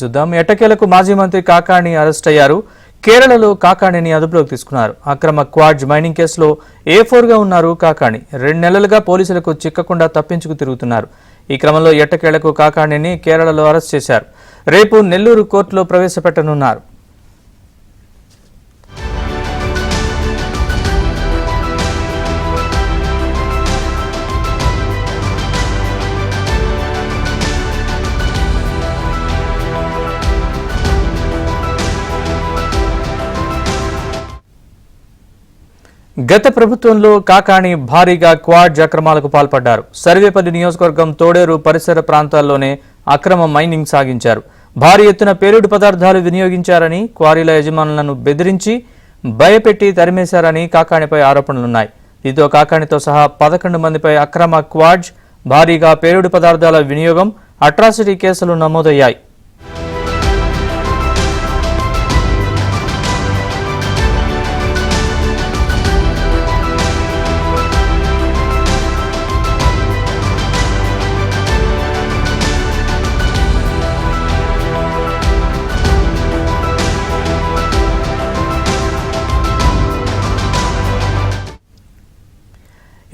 చూద్దాం. ఎట్టకేలకు మాజీ మంత్రి కాకాణి అరెస్ట్ అయ్యారు. కేరళలో కాకాణిని అదుపులోకి తీసుకున్నారు. అక్రమ క్వాడ్జ్ మైనింగ్ కేసులో A4 గా ఉన్నారు కాకాణి. 2 నెలలుగా పోలీసులకు చిక్కకుండా తప్పించుకు తిరుగుతున్నారు. ఈ క్రమంలో ఎట్టకేలకు కాకాణిని కేరళలో అరెస్ట్ చేశారు. రేపు నెల్లూరు కోర్టులో ప్రవేశపెట్టనున్నారు. గత ప్రభుత్వంలో కాకాణి భారీగా క్వాడ్జ్ అక్రమాలకు పాల్పడ్డారు. సర్వేపల్లి నియోజకవర్గం తోడేరు పరిసర ప్రాంతాల్లోనే అక్రమ మైనింగ్ సాగించారు. భారీ ఎత్తున పేలుడు పదార్థాలు వినియోగించారని, క్వారీల యజమానులను బెదిరించి భయపెట్టి తరిమేశారని కాకాణిపై ఆరోపణలున్నాయి. దీంతో కాకాణితో సహా 11 మందిపై అక్రమ క్వాడ్జ్, భారీగా పేలుడు పదార్థాల వినియోగం, అట్రాసిటీ కేసులు నమోదయ్యాయి.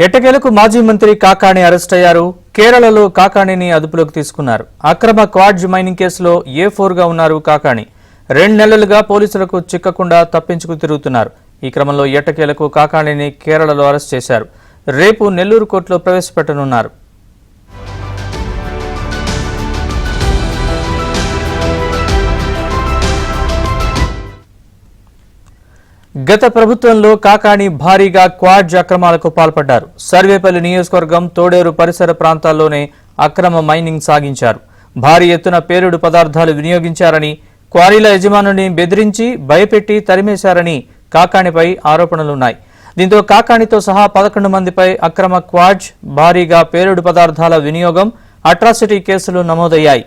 ఎట్టకేలకు మాజీ మంత్రి కాకాణి అరెస్ట్ అయ్యారు. కేరళలో కాకాణిని అదుపులోకి తీసుకున్నారు. అక్రమ క్వాడ్జ్ మైనింగ్ కేసులో A4 గా ఉన్నారు కాకాణి. 2 నెలలుగా పోలీసులకు చిక్కకుండా తప్పించుకు తిరుగుతున్నారు. ఈ క్రమంలో ఎట్టకేలకు కాకాణిని కేరళలో అరెస్ట్ చేశారు. రేపు నెల్లూరు కోర్టులో ప్రవేశపెట్టనున్నారు. గత ప్రభుత్వంలో కాకాణి భారీగా క్వాడ్జ్ అక్రమాలకు పాల్పడ్డారు. సర్వేపల్లి నియోజకవర్గం తోడేరు పరిసర ప్రాంతాల్లోనే అక్రమ మైనింగ్ సాగించారు. భారీ ఎత్తున పేలుడు పదార్థాలు వినియోగించారని, క్వారీల యజమానుని బెదిరించి భయపెట్టి తరిమేశారని కాకాణిపై ఆరోపణలున్నాయి. దీంతో కాకాణితో సహా 11 మందిపై అక్రమ క్వాడ్జ్, భారీగా పేలుడు పదార్థాల వినియోగం, అట్రాసిటీ కేసులు నమోదయ్యాయి.